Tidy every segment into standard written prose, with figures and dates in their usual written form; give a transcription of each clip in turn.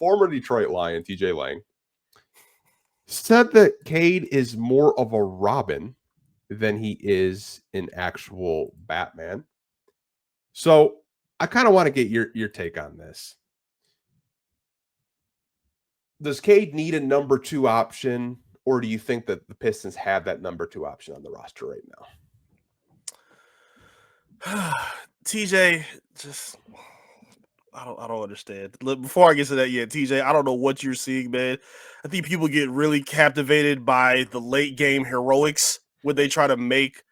former Detroit Lion, TJ Lang, said that Cade is more of a Robin than he is an actual Batman. So I kind of want to get your take on this. Does Cade need a number 2 option, or do you think that the Pistons have that number 2 option on the roster right now? TJ, just I don't understand. Before I get to that, TJ, I don't know what you're seeing, man. I think people get really captivated by the late game heroics when they try to make,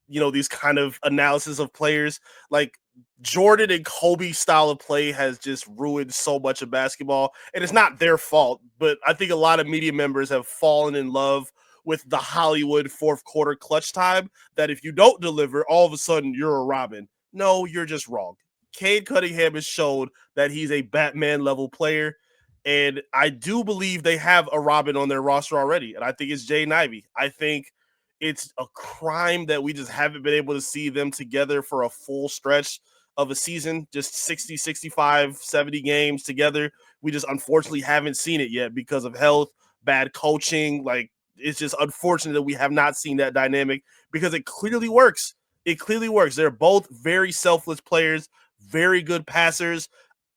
these kind of analysis of players. Like Jordan and Kobe style of play has just ruined so much of basketball, and it's not their fault, but I think a lot of media members have fallen in love with the Hollywood fourth quarter clutch time that if you don't deliver, all of a sudden you're a Robin. No, you're just wrong. Cade Cunningham has showed that he's a Batman level player. And I do believe they have a Robin on their roster already. And I think it's Jaden Ivey. I think it's a crime that we just haven't been able to see them together for a full stretch of a season, just 60, 65, 70 games together. We just unfortunately haven't seen it yet because of health, bad coaching. Like, it's just unfortunate that we have not seen that dynamic because it clearly works. It clearly works. They're both very selfless players, very good passers.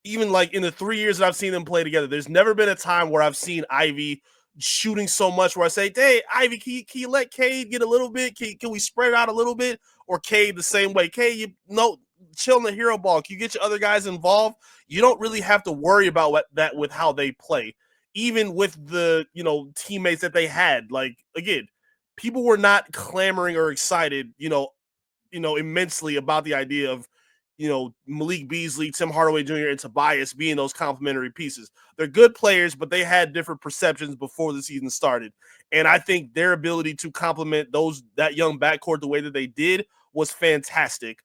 Even like in the 3 years that I've seen them play together, there's never been a time where I've seen Ivy shooting so much where I say, hey, Ivy, can you let Cade get a little bit? Can we spread it out a little bit? Or Cade the same way. Cade, chill in the hero ball. Can you get your other guys involved? You don't really have to worry about that with how they play. Even with the, teammates that they had. Like, again, people were not clamoring or excited, immensely about the idea of, Malik Beasley, Tim Hardaway Jr., and Tobias being those complementary pieces. They're good players, but they had different perceptions before the season started. And I think their ability to complement that young backcourt the way that they did was fantastic.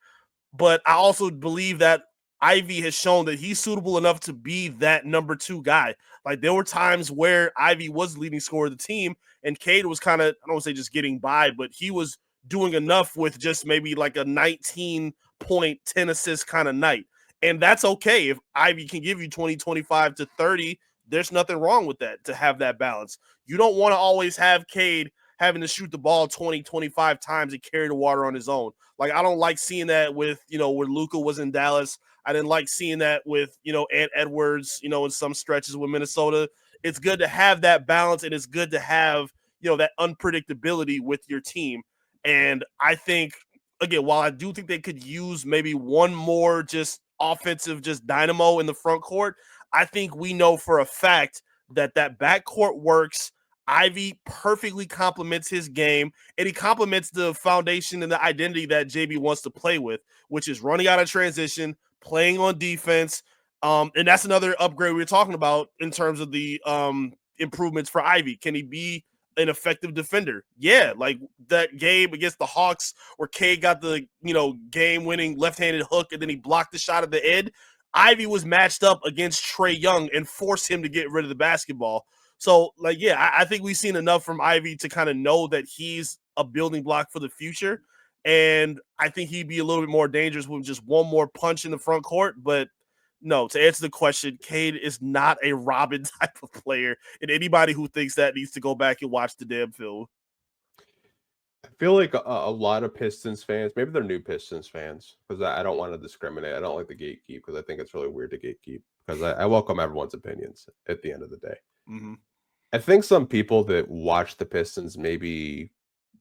But I also believe that Ivy has shown that he's suitable enough to be that number 2 guy. Like, there were times where Ivy was the leading scorer of the team, and Cade was kind of, I don't want to say just getting by, but he was doing enough with just maybe like a 19-point, 10 assist kind of night. And that's okay. If Ivy can give you 20, 25 to 30, there's nothing wrong with that, to have that balance. You don't want to always have Cade having to shoot the ball 20, 25 times and carry the water on his own. Like, I don't like seeing that with, when Luka was in Dallas. I didn't like seeing that with, Ant Edwards, in some stretches with Minnesota. It's good to have that balance, and it's good to have, that unpredictability with your team. And I think, again, while I do think they could use maybe one more just offensive, just dynamo in the front court, I think we know for a fact that backcourt works. Ivy perfectly complements his game, and he complements the foundation and the identity that JB wants to play with, which is running out of transition, playing on defense. And that's another upgrade we were talking about in terms of the improvements for Ivy. Can he be an effective defender? Yeah, like that game against the Hawks where Cade got the, game-winning left-handed hook and then he blocked the shot at the end. Ivy was matched up against Trae Young and forced him to get rid of the basketball. So, like, yeah, I think we've seen enough from Ivy to kind of know that he's a building block for the future. And I think he'd be a little bit more dangerous with just one more punch in the front court. But no, to answer the question, Cade is not a Robin type of player. And anybody who thinks that needs to go back and watch the damn film. I feel like a lot of Pistons fans, maybe they're new Pistons fans, because I don't want to discriminate. I don't like the gatekeep because I think it's really weird to gatekeep, because I welcome everyone's opinions at the end of the day. Mm-hmm. I think some people that watch the Pistons, maybe,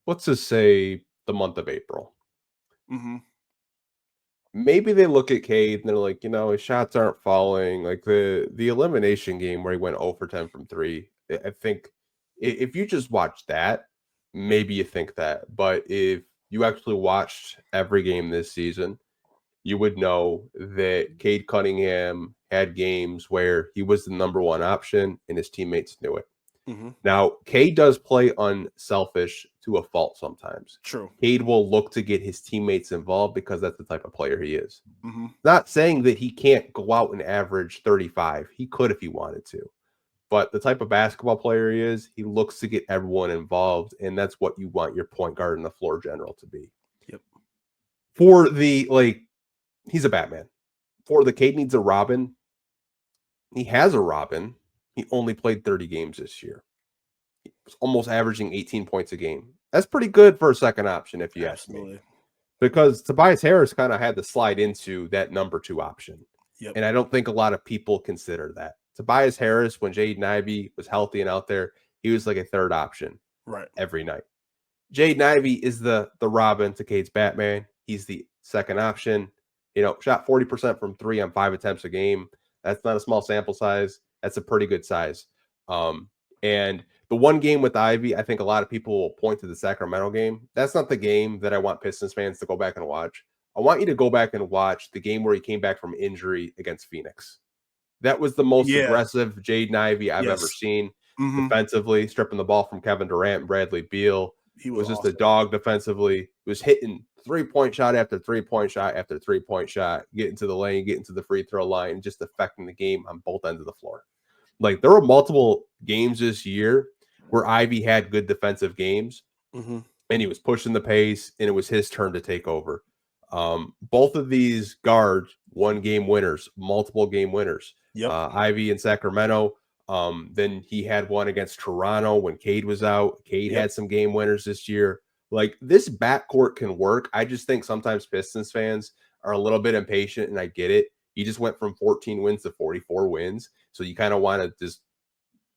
let's just say the month of April, maybe they look at Cade and they're like, his shots aren't falling. Like the elimination game where he went 0 for 10 from 3. I think if you just watch that, maybe you think that. But if you actually watched every game this season, you would know that Cade Cunningham had games where he was the number 1 option and his teammates knew it. Now, Cade does play unselfish to a fault sometimes. True. Cade will look to get his teammates involved because that's the type of player he is. Not saying that he can't go out and average 35. He could if he wanted to. But the type of basketball player he is, he looks to get everyone involved, and that's what you want your point guard and the floor general to be. Yep. For the, he's a Batman. For the Cade needs a Robin, he has a Robin. He only played 30 games this year. He was almost averaging 18 points a game. That's pretty good for a second option, if you ask me. Absolutely. Because Tobias Harris kind of had to slide into that number 2 option. Yep. And I don't think a lot of people consider that. Tobias Harris, when Jaden Ivey was healthy and out there, he was like a third option Right. every night. Jaden Ivey is the Robin to Cade's Batman. He's the second option. Shot 40% from 3 on 5 attempts a game. That's not a small sample size. That's a pretty good size. And the one game with Ivy, I think a lot of people will point to the Sacramento game. That's not the game that I want Pistons fans to go back and watch. I want you to go back and watch the game where he came back from injury against Phoenix. That was the most Yeah. aggressive Jaden Ivey I've ever Yes. seen Mhm. defensively, stripping the ball from Kevin Durant and Bradley Beal. He was Was just a awesome. dog defensively. Was hitting 3-point shot after 3-point shot after 3-point shot, getting to the lane, getting to the free throw line, just affecting the game on both ends of the floor. Like there were multiple games this year where Ivy had good defensive games Mhm. and he was pushing the pace and it was his turn to take over. Both of these guards, one game winners, multiple game winners. Yep. Ivy in Sacramento. Then he had one against Toronto when Cade was out. Cade Yep. had some game winners this year. Like this backcourt can work. I just think sometimes Pistons fans are a little bit impatient, and I get it. You just went from 14 wins to 44 wins. So you kind of want to just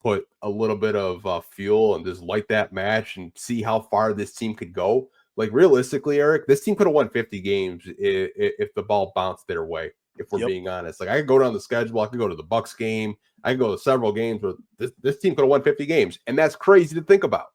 put a little bit of fuel and just light that match and see how far this team could go. Like realistically, Eric, this team could have won 50 games if the ball bounced their way. If we're Yep. being honest, like I could go down the schedule, I could go to the Bucks game, I could go to several games, but this team could have won 50 games, and that's crazy to think about.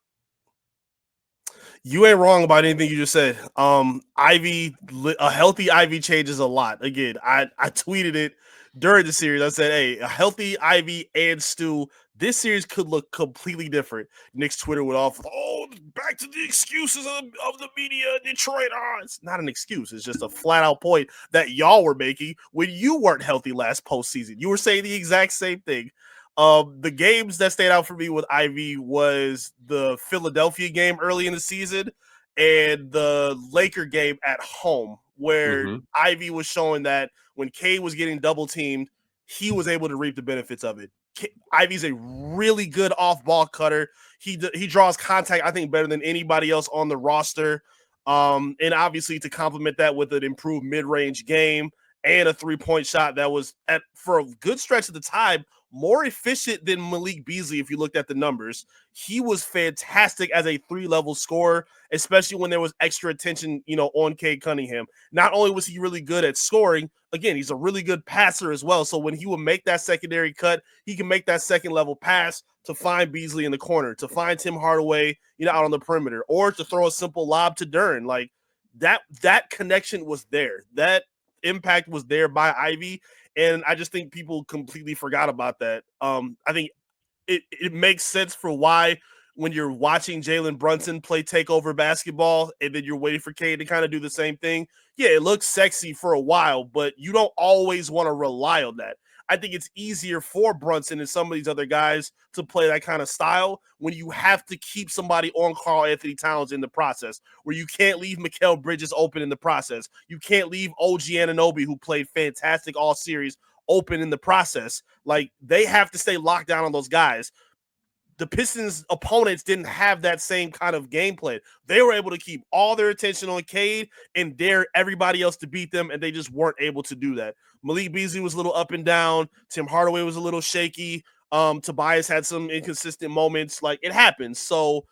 You ain't wrong about anything you just said. Ivy, a healthy Ivy changes a lot. Again, I tweeted it during the series. I said, hey, a healthy Ivy and Stu, this series could look completely different. Nick's Twitter went off, back to the excuses of the media, Detroit. It's not an excuse. It's just a flat out point that y'all were making when you weren't healthy last postseason. You were saying the exact same thing. The games that stayed out for me with Ivy was the Philadelphia game early in the season and the Laker game at home, where Mm-hmm. Ivy was showing that when Cade was getting double teamed, he was able to reap the benefits of it. Ivy's a really good off ball cutter. He draws contact, I think, better than anybody else on the roster. And obviously to complement that with an improved mid range game and a 3-point shot that was for a good stretch of the time more efficient than Malik Beasley. If you looked at the numbers, he was fantastic as a 3-level scorer, especially when there was extra attention, on Cade Cunningham. Not only was he really good at scoring, again, he's a really good passer as well. So when he would make that secondary cut, he can make that second level pass to find Beasley in the corner, to find Tim Hardaway, out on the perimeter, or to throw a simple lob to Duren. Like that connection was there. That impact was there by Ivy. And I just think people completely forgot about that. I think it makes sense for why when you're watching Jalen Brunson play takeover basketball and then you're waiting for Cade to kind of do the same thing. Yeah, it looks sexy for a while, but you don't always want to rely on that. I think it's easier for Brunson and some of these other guys to play that kind of style when you have to keep somebody on Karl Anthony Towns in the process, where you can't leave Mikal Bridges open in the process. You can't leave OG Anunoby, who played fantastic all series, open in the process. Like they have to stay locked down on those guys. The Pistons opponents didn't have that same kind of game plan. They were able to keep all their attention on Cade and dare everybody else to beat them, and they just weren't able to do that. Malik Beasley was a little up and down. Tim Hardaway was a little shaky. Tobias had some inconsistent moments. Like it happens. So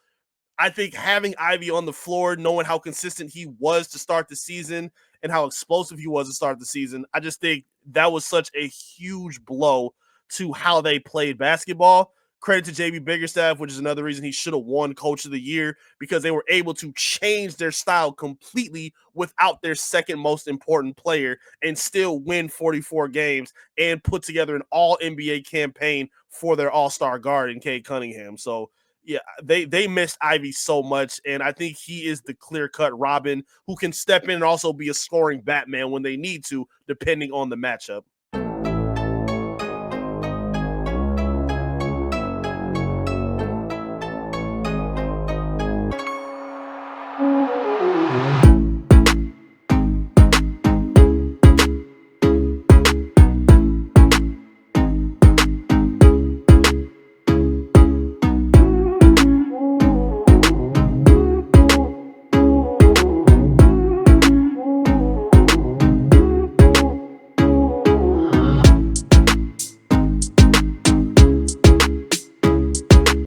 I think having Ivy on the floor, knowing how consistent he was to start the season and how explosive he was to start the season, I just think that was such a huge blow to how they played basketball. Credit to JB Biggerstaff, which is another reason he should have won Coach of the Year, because they were able to change their style completely without their second most important player and still win 44 games and put together an all NBA campaign for their all-star guard in Cade Cunningham. So yeah, they missed Ivy so much, and I think he is the clear-cut Robin who can step in and also be a scoring Batman when they need to, depending on the matchup.